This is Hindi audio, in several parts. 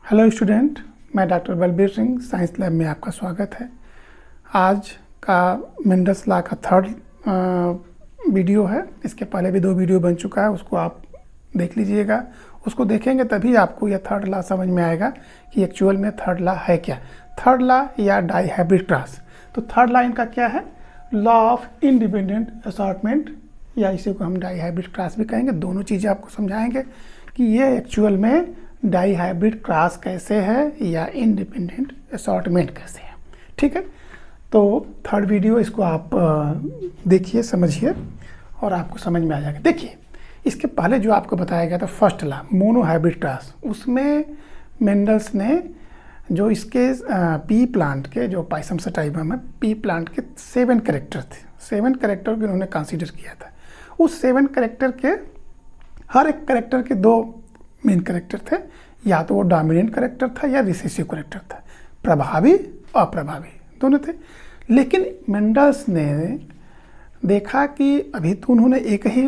हेलो स्टूडेंट, मैं doctor Balbir Singh science lab में आपका स्वागत है। आज का मेंडल्स लॉ का थर्ड वीडियो है। इसके पहले भी 2 वीडियो बन चुका है, उसको आप देख लीजिएगा। उसको देखेंगे तभी आपको यह थर्ड लॉ समझ में आएगा कि एक्चुअल में थर्ड लॉ है क्या। थर्ड लॉ या डाइहाइब्रिड क्रॉस। तो थर्ड लॉ इनका क्या है? लॉ ऑफ इंडिपेंडेंट असॉर्टमेंट, या इसी को हम डाइहाइब्रिड क्रॉस भी कहेंगे। दोनों चीज़ें आपको समझाएंगे कि ये एक्चुअल में डाइहाइब्रिड क्रॉस कैसे है या इंडिपेंडेंट असॉर्टमेंट कैसे है। ठीक है, तो थर्ड वीडियो इसको आप देखिए, समझिए और आपको समझ में आ जाएगा। देखिए, इसके पहले जो आपको बताया गया था फर्स्ट लॉ मोनोहाइब्रिड क्रॉस, उसमें मेंडल्स ने जो इसके पी प्लांट के जो पाइसम सटाइवम है, पी प्लांट के 7 कैरेक्टर थे। 7 कैरेक्टर को इन्होंने कंसीडर किया था। उस 7 कैरेक्टर के हर एक कैरेक्टर के 2 मेन कैरेक्टर थे, या तो वो डोमिनेंट कैरेक्टर था या रिसेसिव कैरेक्टर था। प्रभावी अप्रभावी दोनों थे। लेकिन मेंडल्स ने देखा कि अभी तो उन्होंने एक ही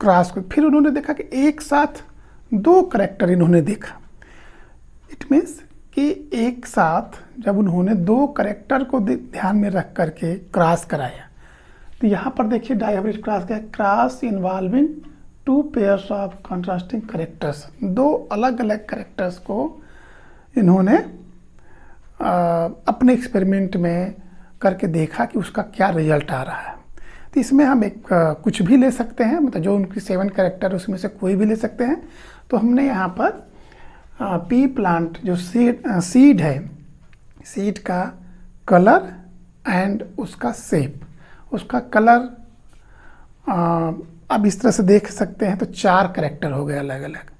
क्रॉस को, फिर उन्होंने देखा कि एक साथ 2 कैरेक्टर इन्होंने देखा। इट मीन्स कि एक साथ जब उन्होंने 2 कैरेक्टर को ध्यान में रख करके क्रॉस कराया, तो यहाँ पर देखिए डाइहाइब्रिड क्रॉस क्या है? Cross involving 2 pairs of contrasting characters. 2 अलग अलग कैरेक्टर्स को इन्होंने अपने एक्सपेरिमेंट में करके देखा कि उसका क्या रिजल्ट आ रहा है। तो इसमें हम एक कुछ भी ले सकते हैं, मतलब जो उनकी 7 कैरेक्टर उसमें से कोई भी ले सकते हैं। तो हमने यहाँ पर पी प्लांट जो सीड है, सीड का कलर एंड उसका शेप, उसका कलर अब इस तरह से देख सकते हैं। तो 4 कैरेक्टर हो गए अलग अलग।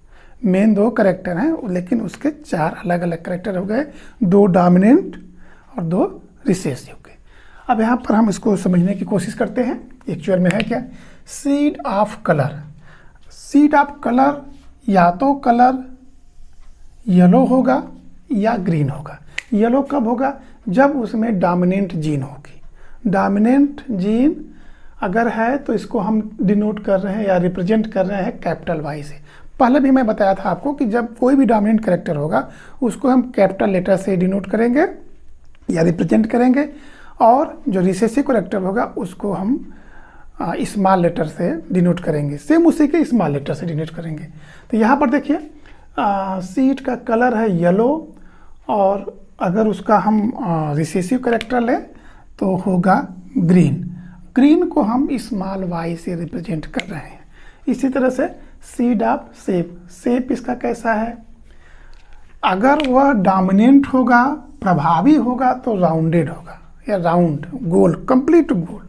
मेन 2 कैरेक्टर हैं, लेकिन उसके 4 अलग अलग कैरेक्टर हो गए, 2 डोमिनेंट और 2 रिसेसिव के। अब यहाँ पर हम इसको समझने की कोशिश करते हैं एक्चुअल में है क्या। Seed of colour, seed of colour या तो कलर येलो होगा या ग्रीन होगा। येलो कब होगा? जब उसमें डोमिनेंट जीन होगी। डोमिनेंट जीन अगर है तो इसको हम डिनोट कर रहे हैं या रिप्रेजेंट कर रहे हैं कैपिटल वाई से। पहले भी मैं बताया था आपको कि जब कोई भी डोमिनेंट कैरेक्टर होगा उसको हम कैपिटल लेटर से डिनोट करेंगे या रिप्रेजेंट करेंगे, और जो रिसेसिव कैरेक्टर होगा उसको हम स्मॉल लेटर से डिनोट करेंगे। सेम उसी के स्मॉल लेटर से डिनोट करेंगे। तो यहाँ पर देखिए सीड का कलर है येलो, और अगर उसका हम रिसेसिव कैरेक्टर लें तो होगा ग्रीन। ग्रीन को हम स्मॉल वाई से रिप्रेजेंट कर रहे हैं। इसी तरह से सीड ऑफ शेप, शेप इसका कैसा है? अगर वह डोमिनेंट होगा, प्रभावी होगा, तो राउंडेड होगा या राउंड, गोल, कंप्लीट गोल।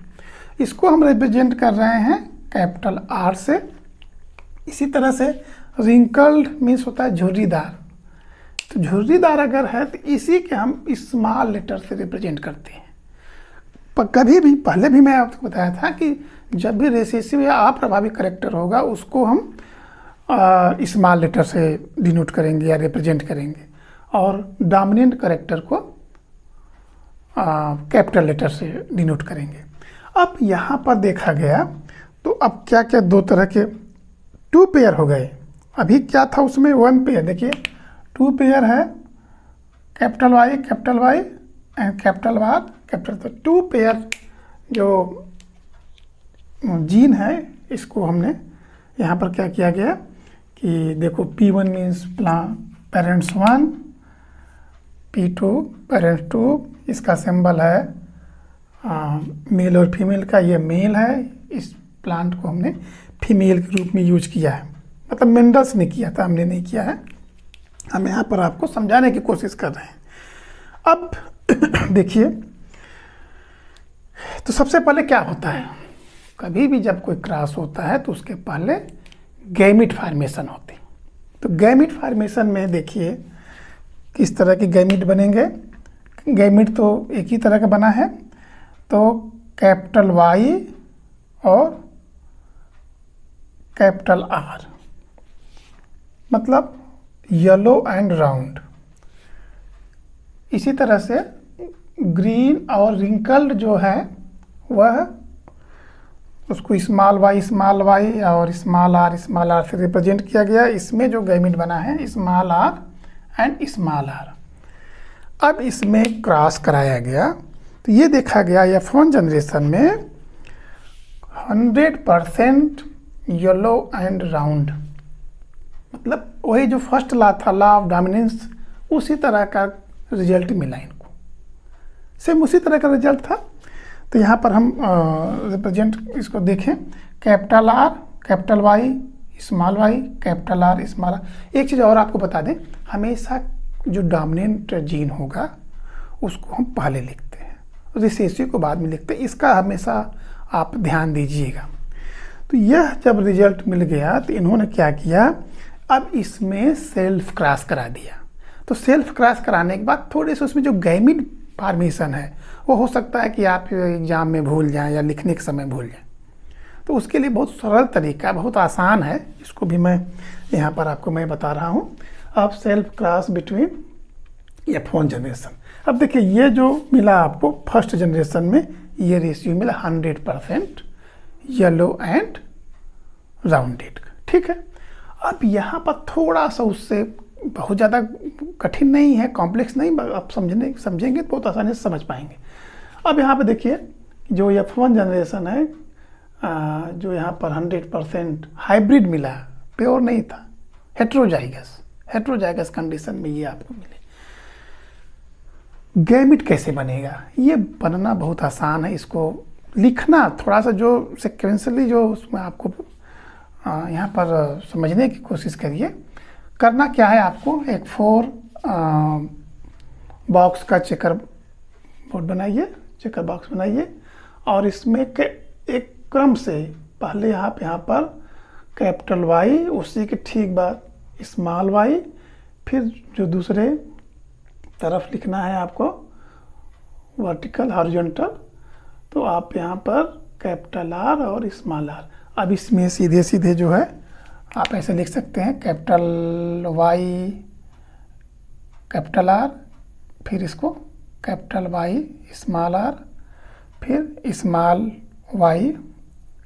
इसको हम रिप्रेजेंट कर रहे हैं कैपिटल आर से। इसी तरह से रिंकल्ड मीन्स होता है झुर्रीदार। तो झुर्रीदार अगर है तो इसी के हम स्मॉल लेटर से रिप्रेजेंट करते हैं। पर कभी भी पहले भी मैं आपको बताया था कि जब भी रेसेसिव या अप्रभावी कैरेक्टर होगा उसको हम स्मॉल लेटर से डिनोट करेंगे या रिप्रेजेंट करेंगे, और डोमिनेंट कैरेक्टर को कैपिटल लेटर से डिनोट करेंगे। अब यहाँ पर देखा गया तो अब क्या क्या 2 तरह के 2 पेयर हो गए। अभी क्या था उसमें? 1 पेयर। देखिए 2 पेयर है, capital Y and capital R capital. तो 2 पेयर जो जीन है इसको हमने यहाँ पर क्या किया गया कि देखो P1 means parents 1, P2 parents 2। इसका सिंबल है मेल और फीमेल का, ये मेल है। इस प्लांट को हमने फीमेल के रूप में यूज किया है, मतलब मेंडल्स ने किया था, हमने नहीं किया है। हम यहाँ पर आपको समझाने की कोशिश कर रहे हैं। अब देखिए, तो सबसे पहले क्या होता है? कभी भी जब कोई क्रॉस होता है तो उसके पहले गैमीट फॉर्मेशन होती है। तो गैमीट फॉर्मेशन में देखिए किस तरह के गैमीट बनेंगे। गैमीट तो एक ही तरह का बना है, तो कैपिटल वाई और कैपिटल आर, मतलब येलो एंड राउंड। इसी तरह से ग्रीन और रिंकल्ड जो है वह उसको स्मॉल वाई और स्मॉल आर से रिप्रेजेंट किया गया। इसमें जो गैमेट बना है small r and small r. अब इसमें क्रॉस कराया गया तो ये देखा गया F1 जनरेशन में 100% येलो एंड राउंड, मतलब वही जो फर्स्ट लॉ था, लॉ ऑफ डोमिनेंस, उसी तरह का रिजल्ट मिला इनको, सेम उसी तरह का रिजल्ट था। तो यहाँ पर हम रिप्रेजेंट इसको देखें, capital R capital Y small y capital R small r. एक चीज़ और आपको बता दें, हमेशा जो डोमिनेंट जीन होगा उसको हम पहले लिखते हैं, रिसेसिव को बाद में लिखते हैं, इसका हमेशा आप ध्यान दीजिएगा। तो यह जब रिजल्ट मिल गया तो इन्होंने क्या किया, अब इसमें सेल्फ क्रॉस करा दिया। तो सेल्फ क्रॉस कराने के बाद थोड़े से उसमें जो गैमेट फॉर्मेशन है वो हो सकता है कि आप एग्जाम में भूल जाएं या लिखने के समय भूल जाएं। तो उसके लिए बहुत सरल तरीका, बहुत आसान है, इसको भी मैं यहाँ पर आपको मैं बता रहा हूँ। अब self cross between F1 generation. अब देखिए ये जो मिला आपको फर्स्ट जनरेशन में, ये रेशियो मिला 100% येलो एंड राउंडेड, ठीक है। अब यहाँ पर थोड़ा सा उससे बहुत ज़्यादा कठिन नहीं है, कॉम्प्लेक्स नहीं, आप समझेंगे तो बहुत आसानी से समझ पाएंगे। अब यहाँ पे देखिए जो F1 जनरेशन है, जो यहाँ पर 100% हाइब्रिड मिला, प्योर नहीं था, हेट्रोजाइगस कंडीशन में ये आपको मिले। गैमेट कैसे बनेगा, ये बनना बहुत आसान है, इसको लिखना थोड़ा सा जो सिक्वेंशली जो उसमें आपको यहाँ पर समझने की कोशिश करिए। करना क्या है, आपको एक 4 बॉक्स का चेकर बोर्ड बनाइए, चेकर बॉक्स बनाइए, और इसमें एक क्रम से पहले आप यहाँ पर कैपिटल वाई, उसी के ठीक बाद स्मॉल वाई, फिर जो दूसरे तरफ लिखना है आपको वर्टिकल हॉरिजॉन्टल, तो आप यहाँ पर कैपिटल आर और स्मॉल आर। अब इसमें सीधे सीधे जो है आप ऐसे लिख सकते हैं, कैपिटल वाई कैपिटल आर, फिर इसको कैपिटल वाई स्मॉल आर, फिर small y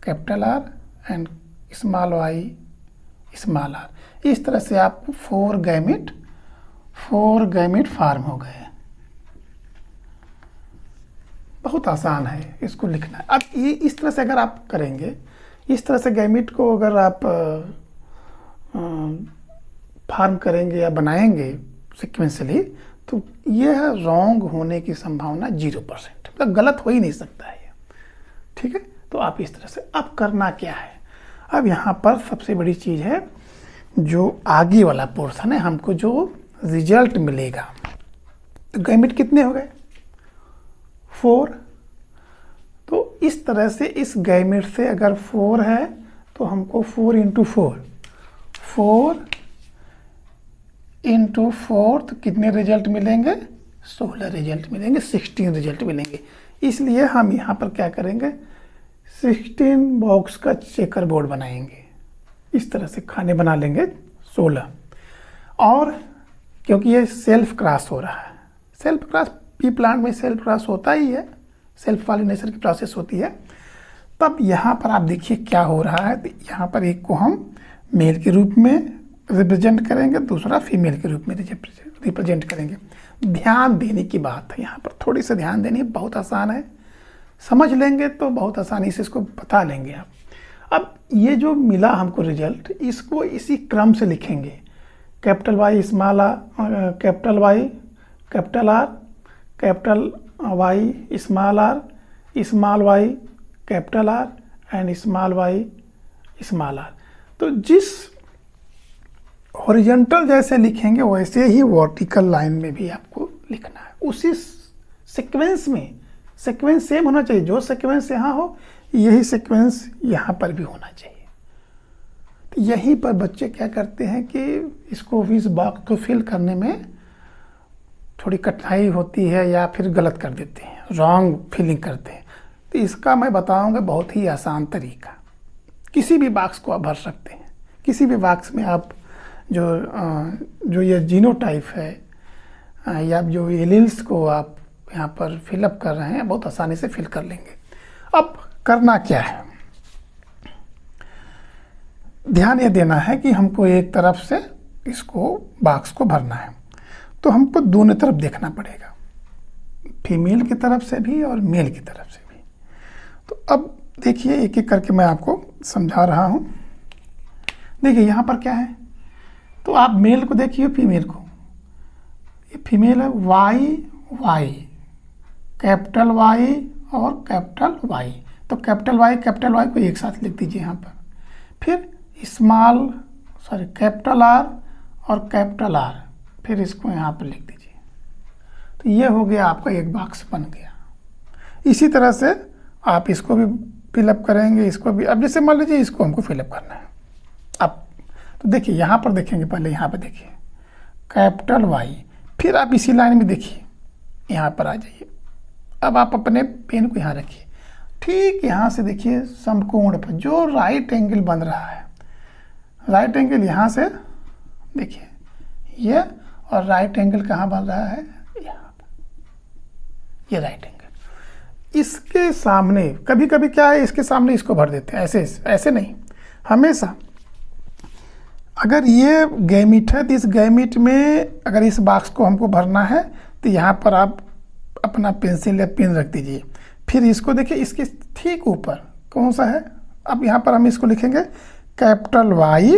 capital R and small y small r. इस तरह से आपको 4 गैमेट फॉर्म हो गए। बहुत आसान है इसको लिखना। अब ये इस तरह से अगर आप करेंगे, इस तरह से गैमेट को अगर आप फॉर्म करेंगे या बनाएंगे सिक्वेंसली, तो यह रॉन्ग होने की संभावना 0%, मतलब गलत हो ही नहीं सकता है, ठीक है। तो आप इस तरह से, अब करना क्या है, अब यहाँ पर सबसे बड़ी चीज़ है जो आगे वाला पोर्शन है, हमको जो रिजल्ट मिलेगा। तो गैमेट कितने हो गए, 4। तो इस तरह से इस गैमेट से अगर 4 है तो हमको 4 × 4 तो कितने रिजल्ट मिलेंगे, 16 रिजल्ट मिलेंगे, 16 रिजल्ट मिलेंगे। इसलिए हम यहाँ पर क्या करेंगे, 16 बॉक्स का चेकर बोर्ड बनाएंगे, इस तरह से खाने बना लेंगे 16। और क्योंकि ये सेल्फ क्रॉस हो रहा है, सेल्फ क्रॉस पी प्लांट में सेल्फ क्रॉस होता ही है, सेल्फ पॉलिनेशन की प्रोसेस होती है। तब यहाँ पर आप देखिए क्या हो रहा है, यहाँ पर एक को हम मेल के रूप में रिप्रेजेंट करेंगे, दूसरा फीमेल के रूप में रिप्रेजेंट करेंगे। ध्यान देने की बात है, यहाँ पर थोड़ी सी ध्यान देनी, बहुत आसान है, समझ लेंगे तो बहुत आसानी से इसको बता लेंगे आप। अब ये जो मिला हमको रिजल्ट, इसको इसी क्रम से लिखेंगे, capital Y small r, capital Y capital R, capital Y small r, small y capital R and small y small r. तो जिस हॉरिजॉन्टल जैसे लिखेंगे वैसे ही वर्टिकल लाइन में भी आपको लिखना है, उसी सीक्वेंस में। सीक्वेंस सेम होना चाहिए, जो सीक्वेंस यहाँ हो यही सीक्वेंस यहाँ पर भी होना चाहिए। तो यहीं पर बच्चे क्या करते हैं कि इसको इस बॉक्स को फिल करने में थोड़ी कठिनाई होती है या फिर गलत कर देते हैं, रॉन्ग फिलिंग करते हैं। तो इसका मैं बताऊंगा बहुत ही आसान तरीका। किसी भी बॉक्स को आप भर सकते हैं, किसी भी बॉक्स में आप जो ये जीनोटाइप है या जो एलील्स को आप यहाँ पर फिलअप कर रहे हैं, बहुत आसानी से फिल कर लेंगे। अब करना क्या है, ध्यान ये देना है कि हमको एक तरफ से इसको बॉक्स को भरना है, तो हमको दोनों तरफ देखना पड़ेगा, फीमेल की तरफ से भी और मेल की तरफ से भी। तो अब देखिए एक एक करके मैं आपको समझा रहा हूँ। देखिए यहाँ पर क्या है, तो आप मेल को देखिए, फीमेल को, ये फीमेल है, वाई वाई, कैपिटल वाई और कैपिटल वाई। तो कैपिटल वाई को एक साथ लिख दीजिए यहाँ पर। फिर कैपिटल आर और कैपिटल आर, फिर इसको यहाँ पर लिख दीजिए। तो ये हो गया आपका एक बॉक्स बन गया। इसी तरह से आप इसको भी फिलअप करेंगे, इसको भी। अब जैसे मान लीजिए इसको हमको फिलअप करना है। अब तो देखिए यहाँ पर देखेंगे, पहले यहाँ पर देखिए कैपिटल वाई, फिर आप इसी लाइन में देखिए, यहाँ पर आ जाइए। अब आप अपने पेन को यहाँ रखिए, ठीक यहाँ से देखिए समकोण पर जो राइट एंगल बन रहा है, राइट एंगल यहाँ से देखिए ये, और राइट एंगल कहाँ बन रहा है, यहाँ पर, ये राइट एंगल। इसके सामने कभी कभी क्या है, इसके सामने इसको भर देते हैं, ऐसे ऐसे नहीं, हमेशा अगर ये गैमीट है तो इस गैमीट में अगर इस बॉक्स को हमको भरना है तो यहाँ पर आप अपना पेंसिल या पेन रख दीजिए। फिर इसको देखिए, इसके ठीक ऊपर कौन सा है, अब यहाँ पर हम इसको लिखेंगे कैपिटल वाई,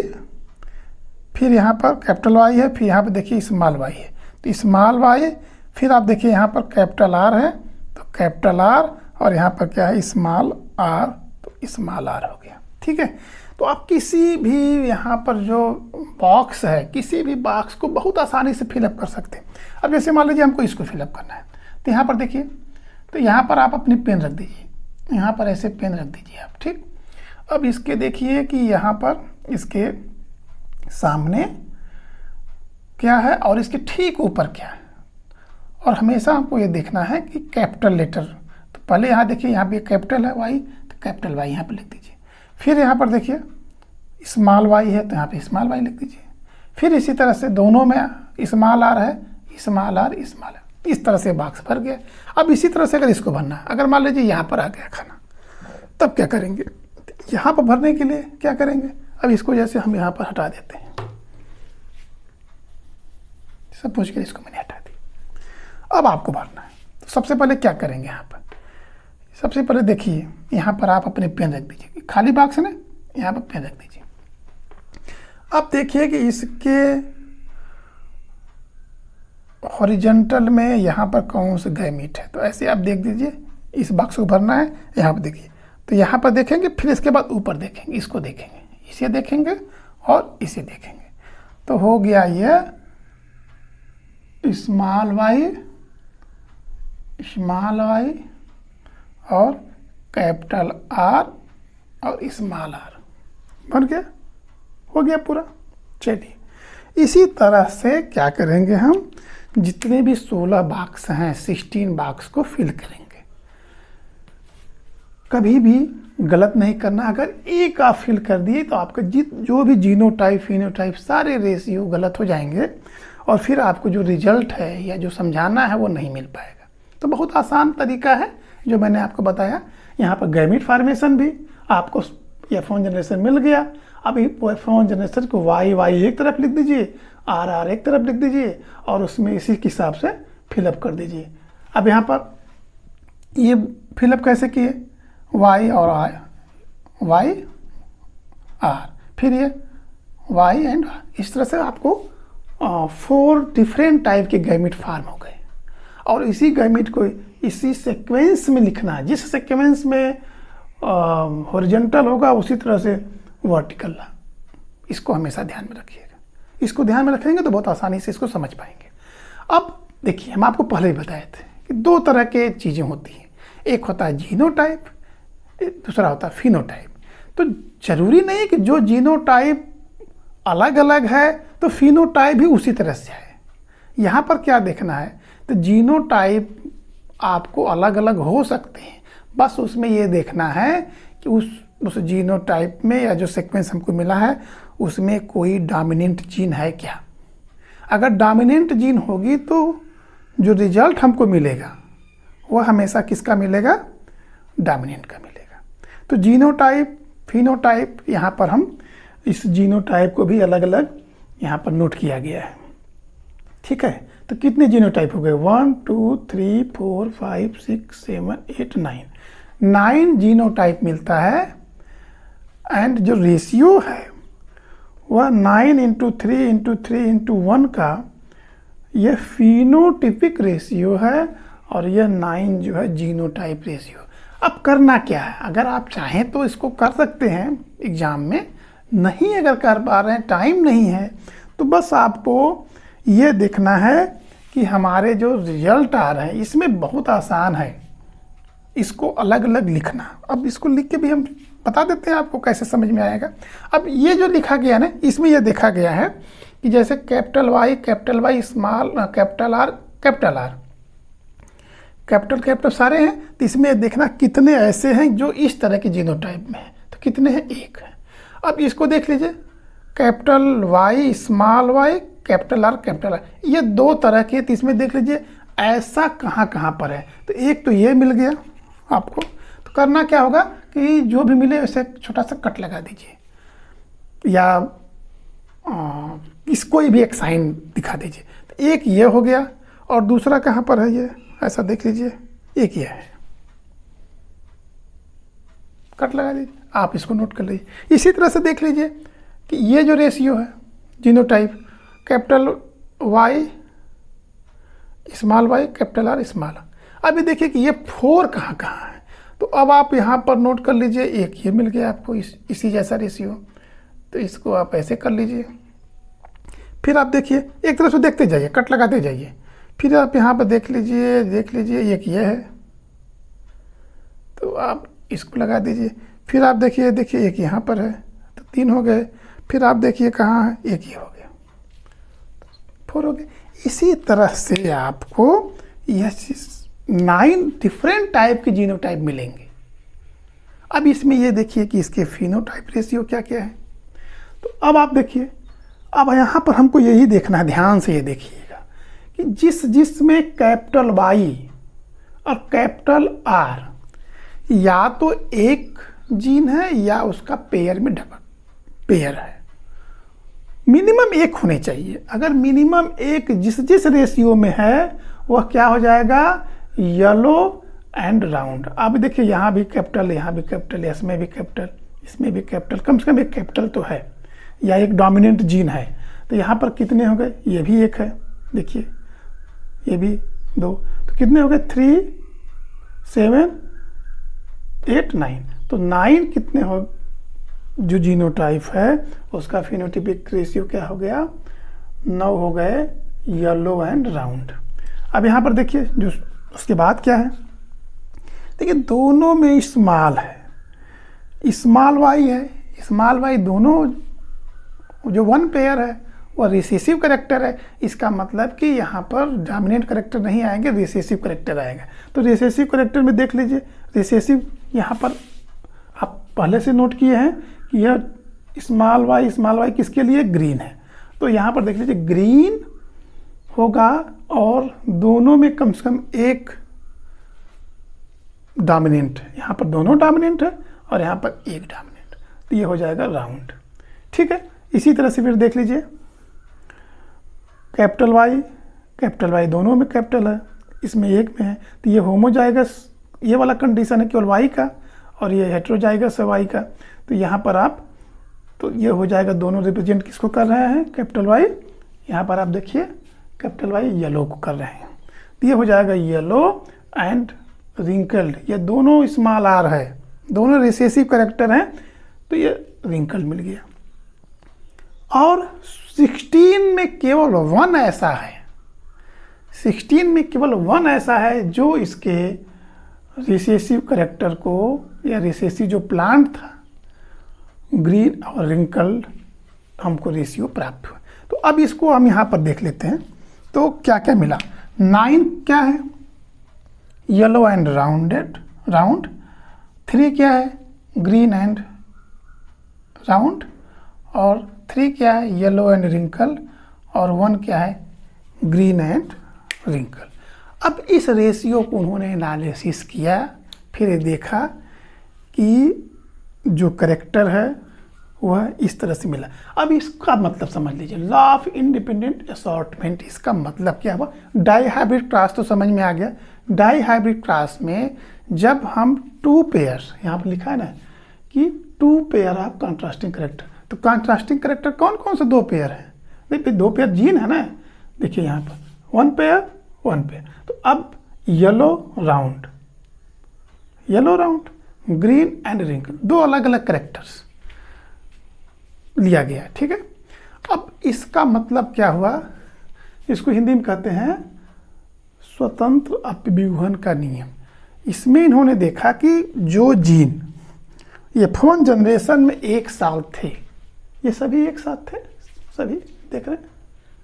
फिर यहाँ पर कैपिटल वाई है, फिर यहाँ पर देखिए स्मॉल वाई है, तो स्मॉल वाई, फिर आप देखिए यहाँ पर कैपिटल आर है, तो कैपिटल आर, और यहाँ पर क्या है स्मॉल आर, तो स्मॉल आर हो गया। ठीक है, तो आप किसी भी यहाँ पर जो बॉक्स है, किसी भी बॉक्स को बहुत आसानी से फिलअप कर सकते हैं। अब जैसे मान लीजिए हमको इसको फिलअप करना है, तो यहाँ पर देखिए, तो यहाँ पर आप अपनी पेन रख दीजिए, यहाँ पर ऐसे पेन रख दीजिए आप। ठीक, अब इसके देखिए कि यहाँ पर इसके सामने क्या है और इसके ठीक ऊपर क्या है, और हमेशा आपको ये देखना है कि कैपिटल लेटर। तो पहले यहाँ देखिए, यहाँ पे कैपिटल है वाई, तो कैपिटल वाई यहाँ पर लिख दीजिए। फिर यहाँ पर देखिए स्मॉल वाई है, तो यहाँ पे स्मॉल वाई लिख दीजिए। फिर इसी तरह से दोनों में स्मॉल आर है, स्मॉल आर स्मॉल आर, इस तरह से बॉक्स भर गया। अब इसी तरह से अगर इसको भरना है, अगर मान लीजिए यहाँ पर आ गया खाना, तब क्या करेंगे, यहाँ पर भरने के लिए क्या करेंगे, अब इसको जैसे हम यहाँ पर हटा देते हैं, सब पूछ के इसको मैंने हटा दी। अब आपको भरना है, तो सबसे पहले क्या करेंगे, यहाँ पर सबसे पहले देखिए यहाँ पर आप अपने पेन रख दीजिए, खाली बॉक्स है ना, यहाँ पर पेन रख दीजिए। अब देखिए कि इसके हॉरिजॉन्टल में यहाँ पर कौन सा गैमीट है, तो ऐसे आप देख दीजिए, इस बॉक्स को भरना है, यहाँ पर देखिए, तो यहाँ पर देखेंगे, फिर इसके बाद ऊपर देखेंगे, इसको देखेंगे, इसे देखेंगे और इसे देखेंगे। तो हो गया ये स्मॉल वाई और कैपिटल आर और स्मॉल आर बन गया, हो गया पूरा। चलिए इसी तरह से क्या करेंगे, हम जितने भी 16 बॉक्स हैं, 16 बॉक्स को फिल करेंगे। कभी भी गलत नहीं करना, अगर एक आप फिल कर दिए तो आपका जो भी जीनोटाइप फिनोटाइप सारे रेशियो गलत हो जाएंगे, और फिर आपको जो रिजल्ट है या जो समझाना है वो नहीं मिल पाएगा। तो बहुत आसान तरीका है जो मैंने आपको बताया। यहाँ पर गैमीट फॉर्मेशन भी आपको F1 जनरेशन मिल गया। अब F1 जनरेशन को वाई एक तरफ लिख दीजिए, आर एक तरफ लिख दीजिए, और उसमें इसी के हिसाब से फिलअप कर दीजिए। अब यहाँ पर ये फिलअप कैसे किए, वाई और वाई आर, फिर ये वाई एंड आर, इस तरह से आपको 4 डिफरेंट टाइप के गैमीट फॉर्म हो गए। और इसी गैमीट को इसी सीक्वेंस में लिखना है, जिस सीक्वेंस में हॉरिजॉन्टल होगा उसी तरह से वर्टिकल। इसको हमेशा ध्यान में रखिएगा, इसको ध्यान में रखेंगे तो बहुत आसानी से इसको समझ पाएंगे। अब देखिए, हम आपको पहले ही बताए थे कि 2 तरह के चीज़ें होती हैं, एक होता है जीनोटाइप, दूसरा होता है फिनोटाइप। तो जरूरी नहीं कि जो जीनोटाइप अलग अलग है तो फिनोटाइप भी उसी तरह से है। यहाँ पर क्या देखना है, तो जीनोटाइप आपको अलग अलग हो सकते हैं, बस उसमें ये देखना है कि उस जीनोटाइप में या जो सीक्वेंस हमको मिला है उसमें कोई डोमिनेंट जीन है क्या। अगर डोमिनेंट जीन होगी तो जो रिजल्ट हमको मिलेगा वो हमेशा किसका मिलेगा, डोमिनेंट का मिलेगा। तो जीनोटाइप फिनोटाइप यहाँ पर हम इस जीनोटाइप को भी अलग अलग यहाँ पर नोट किया गया है। ठीक है, तो कितने जीनोटाइप हो गए? 1 2 3 4 5 6 7 8 9 जीनोटाइप मिलता है। एंड जो रेशियो है वह 9 × 3 × 3 × 1 का यह फिनोटिपिक रेशियो है और यह 9 जो है जीनोटाइप रेशियो। अब करना क्या है? अगर आप चाहें तो इसको कर सकते हैं एग्जाम में, नहीं अगर कर पा रहे हैं, टाइम नहीं है, तो बस आपको ये देखना है कि हमारे जो रिजल्ट आ रहे हैं इसमें बहुत आसान है इसको अलग अलग लिखना। अब इसको लिख के भी हम बता देते हैं आपको कैसे समझ में आएगा। अब ये जो लिखा गया ना, इसमें ये देखा गया है कि जैसे capital Y small capital R capital सारे हैं, तो इसमें देखना कितने ऐसे हैं जो इस तरह के जीनोटाइप में हैं। तो कितने हैं? 1 है। अब इसको देख लीजिए, capital Y small y capital R, ये 2 तरह के। तो इसमें देख लीजिए ऐसा कहाँ पर है। तो एक तो ये मिल गया आपको। तो करना क्या होगा कि जो भी मिले उसे छोटा सा कट लगा दीजिए या इसको भी एक साइन दिखा दीजिए। तो एक ये हो गया और दूसरा कहाँ पर है, ये ऐसा देख लीजिए, एक ये है, कट लगा दीजिए। आप इसको नोट कर लीजिए। इसी तरह से देख लीजिए कि ये जो रेशियो है genotype, capital Y small y capital R small. अभी देखिए कि ये 4 कहाँ है। तो अब आप यहाँ पर नोट कर लीजिए, एक ये मिल गया आपको इसी जैसा रेशियो। तो इसको आप ऐसे कर लीजिए। फिर आप देखिए, एक तरफ से देखते जाइए, कट लगाते जाइए। फिर आप यहाँ पर देख लीजिए एक ये है, तो आप इसको लगा दीजिए। फिर आप देखिए एक यहाँ पर है, तो 3 हो गए। फिर आप देखिए कहाँ है, एक ये हो गया, 4 हो गए। इसी तरह से आपको यह 9 डिफरेंट टाइप के जीनोटाइप मिलेंगे। अब इसमें ये देखिए कि इसके फिनोटाइप रेशियो क्या क्या है। तो अब आप देखिए, अब यहाँ पर हमको यही देखना है, ध्यान से ये देखिएगा कि जिसमें कैपिटल वाई और कैपिटल आर या तो एक जीन है या उसका पेयर में डबल पेयर है, मिनिमम 1 होने चाहिए। अगर मिनिमम 1 जिस रेशियो में है वह क्या हो जाएगा, येलो एंड राउंड। अब देखिए यहाँ भी कैपिटल, यहाँ भी कैपिटल, इसमें भी कैपिटल, इसमें भी कैपिटल, कम से कम एक कैपिटल तो है या एक डोमिनेंट जीन है। तो यहाँ पर कितने हो गए, ये भी 1 है, देखिए ये भी 2, तो कितने हो गए, 3 7 8 9। तो 9 कितने हो, जो जीनोटाइप है उसका फिनोटाइपिक रेशियो क्या हो गया, 9 हो गए येलो एंड राउंड। अब यहाँ पर देखिए जो उसके बाद क्या है, देखिए दोनों में स्मॉल है, स्मॉल वाई है, स्मॉल वाई दोनों जो 1 पेयर है वह रिसेसिव करेक्टर है। इसका मतलब कि यहाँ पर डोमिनेंट करेक्टर नहीं आएंगे, रिसेसिव करेक्टर आएगा। तो रिसेसिव करेक्टर में देख लीजिए, रिसेसिव यहाँ पर आप पहले से नोट किए हैं कि यह स्मॉल वाई किसके लिए, ग्रीन है। तो यहाँ पर देख लीजिए ग्रीन होगा और दोनों में कम से कम एक डोमिनेंट, यहाँ पर दोनों डोमिनेंट है और यहाँ पर एक डोमिनेंट, तो ये हो जाएगा राउंड। ठीक है, इसी तरह से फिर देख लीजिए कैपिटल वाई दोनों में कैपिटल है, इसमें एक में है, तो ये होमोजाइगस, ये वाला कंडीशन है केवल वाई का, और ये हेटेरोजाइगस है वाई का। तो यहाँ पर आप, तो ये हो जाएगा, दोनों रिप्रेजेंट किसको कर रहे हैं, कैपिटल वाई। यहाँ पर आप देखिए कैपिटल वाई येलो को कर रहे हैं, तो ये हो जाएगा येलो एंड रिंकल्ड। ये दोनों स्मॉल आर है, दोनों रिसेसिव करेक्टर हैं, तो ये रिंकल्ड मिल गया। और 16 में केवल 1 ऐसा है, 16 में केवल 1 ऐसा है जो इसके रिसेसिव करेक्टर को या रिसेसिव जो प्लांट था ग्रीन और रिंकल्ड हमको रेशियो प्राप्त हुआ। तो अब इसको हम यहाँ पर देख लेते हैं, तो क्या क्या मिला। 9 क्या है, येलो एंड राउंड। 3 क्या है, ग्रीन एंड राउंड। और 3 क्या है, येलो एंड रिंकल। और 1 क्या है, ग्रीन एंड रिंकल। अब इस रेशियो को उन्होंने एनालिसिस किया, फिर देखा कि जो करेक्टर है वह इस तरह से मिला। अब इसका मतलब समझ लीजिए, लॉ ऑफ इंडिपेंडेंट असॉर्टमेंट, इसका मतलब क्या हुआ? डाई हाइब्रिड क्रॉस तो समझ में आ गया। डाई हाइब्रिड क्रॉस में जब हम टू पेयर, यहाँ पर लिखा है ना कि two pair of contrasting character, तो कॉन्ट्रास्टिंग करेक्टर कौन कौन से दो पेयर हैं? देखिए 2 पेयर जीन है ना, देखिए यहाँ पर 1 पेयर 1 पेयर। तो अब yellow round, green and wrinkle, 2 अलग अलग करेक्टर्स लिया गया, ठीक है। अब इसका मतलब क्या हुआ? इसको हिंदी में कहते हैं स्वतंत्र अपव्यूहन का नियम। इसमें इन्होंने देखा कि जो जीन ये F1 जनरेशन में 1 साल थे, ये सभी एक साथ थे, सभी देख रहे हैं,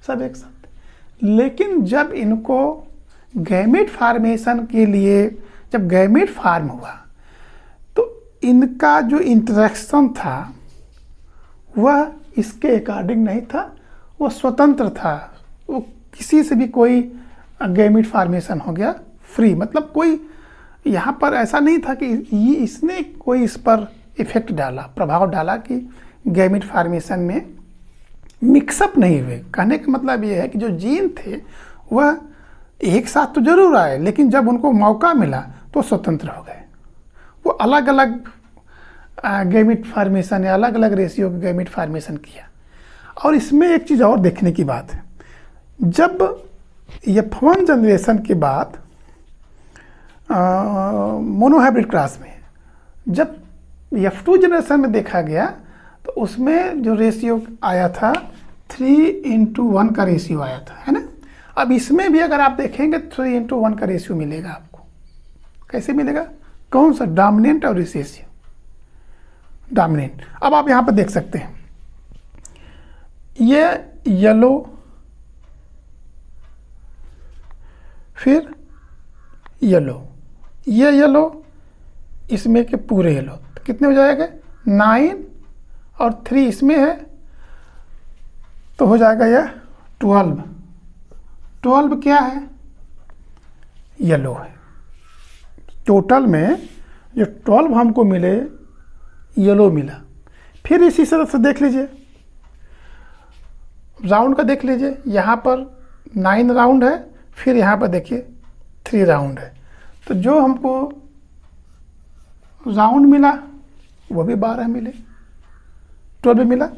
सब एक साथ थे। लेकिन जब इनको गैमेट फार्मेशन के लिए, जब गैमेट फार्म हुआ, तो इनका जो इंटरेक्शन था वह इसके अकॉर्डिंग नहीं था, वह स्वतंत्र था। वो किसी से भी कोई गैमेट फार्मेशन हो गया फ्री, मतलब कोई यहाँ पर ऐसा नहीं था कि ये इसने कोई इस पर इफेक्ट डाला, प्रभाव डाला कि गैमेट फार्मेशन में मिक्सअप नहीं हुए। कहने का मतलब ये है कि जो जीन थे वह एक साथ तो जरूर आए, लेकिन जब उनको मौका मिला तो स्वतंत्र हो गए। वो अलग अलग गैमेट फार्मेशन या अलग अलग रेशियो के गैमेट फार्मेशन किया। और इसमें एक चीज़ और देखने की बात है, जब F1 जनरेशन के बाद मोनोहाइब्रिड क्रॉस में जब F2 जनरेशन में देखा गया, तो उसमें जो रेशियो आया था 3:1 का रेशियो आया था, है ना। अब इसमें भी अगर आप देखेंगे 3:1 का रेशियो मिलेगा आपको। कैसे मिलेगा? कौन सा? डोमिनेंट और रिसेसिव। डोमिनेंट, अब आप यहाँ पर देख सकते हैं, ये येलो, फिर येलो, ये येलो, इसमें के पूरे येलो, तो कितने हो जाएगा? 9 और 3 इसमें है, तो हो जाएगा यह 12। 12 क्या है? येलो है। टोटल में जो 12 हमको मिले, येलो मिला। फिर इसी तरह से देख लीजिए, राउंड का देख लीजिए, यहाँ पर 9 राउंड है, फिर यहाँ पर देखिए 3 राउंड है, तो जो हमको राउंड मिला वो भी 12 मिले, 12 मिला।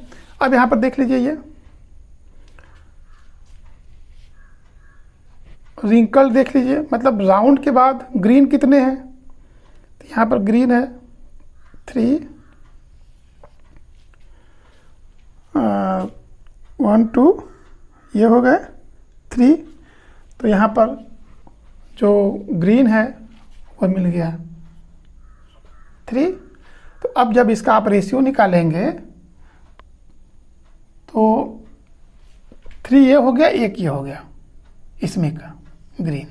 अब यहाँ पर देख लीजिए, ये रिंकल देख लीजिए, मतलब राउंड के बाद ग्रीन कितने हैं? तो यहाँ पर ग्रीन है 3, 1 2, ये हो गए 3, तो यहाँ पर जो ग्रीन है वो मिल गया 3। तो अब जब इसका आप रेशियो निकालेंगे तो 3 ये हो गया, 1 ये हो गया इसमें का ग्रीन,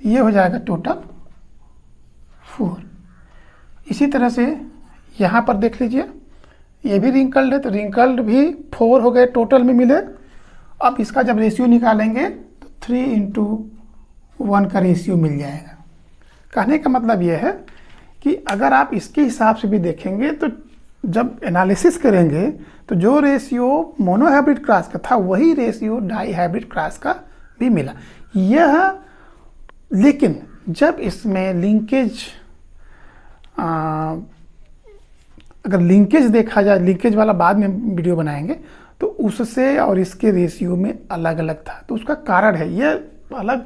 ये हो जाएगा टोटल 4। इसी तरह से यहाँ पर देख लीजिए, ये भी रिंकल्ड है, तो रिंकल्ड भी 4 हो गए टोटल में मिले। अब इसका जब रेशियो निकालेंगे तो 3:1 का रेशियो मिल जाएगा। कहने का मतलब ये है कि अगर आप इसके हिसाब से भी देखेंगे तो जब एनालिसिस करेंगे तो जो रेशियो मोनोहाइब्रिड क्रॉस का था वही रेशियो डाई हाइब्रिड क्रॉस का भी मिला। यह लेकिन जब इसमें लिंकेज, अगर लिंकेज देखा जाए, लिंकेज वाला बाद में वीडियो बनाएंगे, तो उससे और इसके रेशियो में अलग अलग था। तो उसका कारण है ये अलग,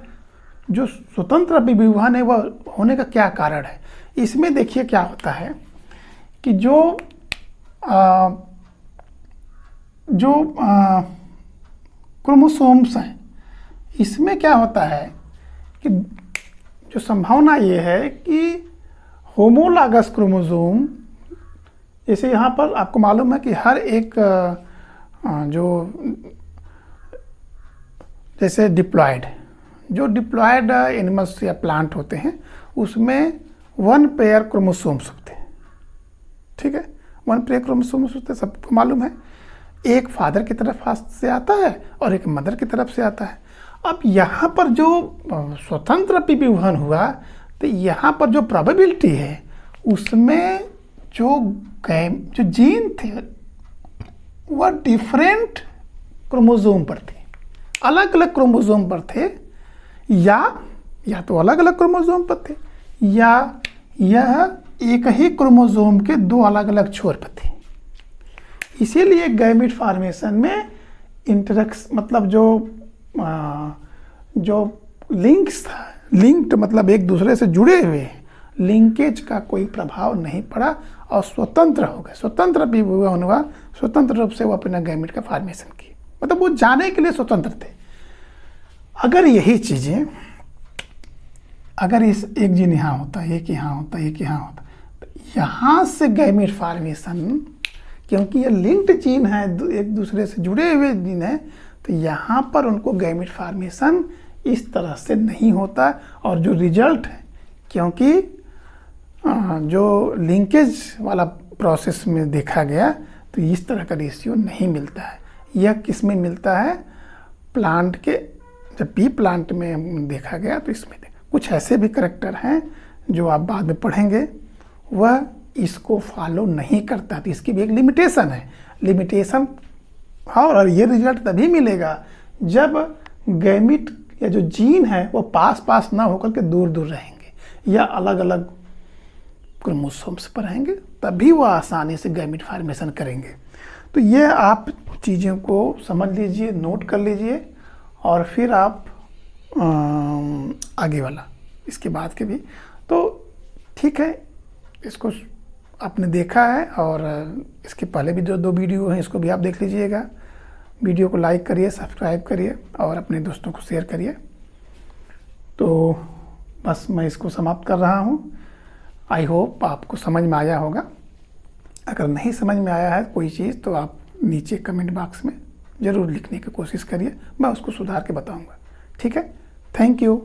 जो स्वतंत्र अपव्यूहन है वह होने का क्या कारण है। इसमें देखिए क्या होता है कि जो क्रोमोसोम्स हैं, इसमें क्या होता है कि जो संभावना ये है कि होमोलॉगस क्रोमोसोम, जैसे यहाँ पर आपको मालूम है कि हर एक जो जैसे डिप्लॉयड, जो डिप्लॉयड एनिमल्स या प्लांट होते हैं उसमें 1 पेयर क्रोमोसोम्स होते हैं, ठीक है। 1 पेयर क्रोमोसोम्स होते हैं, सबको मालूम है। एक फादर की तरफ से आता है और एक मदर की तरफ से आता है। अब यहाँ पर जो स्वतंत्र अपव्यूहन हुआ, तो यहाँ पर जो प्रोबेबिलिटी है उसमें जो जीन थे वह डिफरेंट क्रोमोसोम पर थे, अलग अलग क्रोमोसोम पर थे, या तो अलग अलग क्रोमोसोम पर थे, या यह एक ही क्रोमोसोम के दो अलग अलग छोर पर थे। इसीलिए गैमेट फॉर्मेशन में इंटरेक्स मतलब जो लिंक्स था, लिंक्ड मतलब एक दूसरे से जुड़े हुए, लिंकेज का कोई प्रभाव नहीं पड़ा और स्वतंत्र हो गए, स्वतंत्र भी हुआ, स्वतंत्र रूप से वो अपना गैमेट का फॉर्मेशन की, मतलब वो जाने के लिए स्वतंत्र थे। अगर यही चीज़ें, अगर इस एक जीन यहाँ होता, एक यहाँ होता, एक यहाँ होता, तो यहाँ से गैमेट फॉर्मेशन, क्योंकि ये लिंक्ड जीन है, एक दूसरे से जुड़े हुए जीन है, तो यहाँ पर उनको गैमेट फॉर्मेशन इस तरह से नहीं होता। और जो रिजल्ट है, क्योंकि जो लिंकेज वाला प्रोसेस में देखा गया, तो इस तरह का रेशियो नहीं मिलता है। यह किस में मिलता है? प्लांट के, जब पी प्लांट में देखा गया तो इसमें कुछ ऐसे भी करैक्टर हैं जो आप बाद में पढ़ेंगे, वह इसको फॉलो नहीं करता, तो इसकी भी एक लिमिटेशन है। लिमिटेशन और ये रिजल्ट तभी मिलेगा जब गैमेट या जो जीन है वो पास पास ना होकर के दूर दूर रहेंगे या अलग अलग क्रोमोसोम्स पर रहेंगे, तभी वो आसानी से गैमेट फॉर्मेशन करेंगे। तो ये आप चीज़ों को समझ लीजिए, नोट कर लीजिए, और फिर आप आगे वाला इसके बाद के भी। तो ठीक है, इसको आपने देखा है, और इसके पहले भी जो 2 वीडियो हैं इसको भी आप देख लीजिएगा। वीडियो को लाइक करिए, सब्सक्राइब करिए और अपने दोस्तों को शेयर करिए। तो बस मैं इसको समाप्त कर रहा हूँ। आई होप आपको समझ में आया होगा। अगर नहीं समझ में आया है कोई चीज़ तो आप नीचे कमेंट बॉक्स में ज़रूर लिखने की कोशिश करिए, मैं उसको सुधार के बताऊँगा। ठीक है, थैंक यू।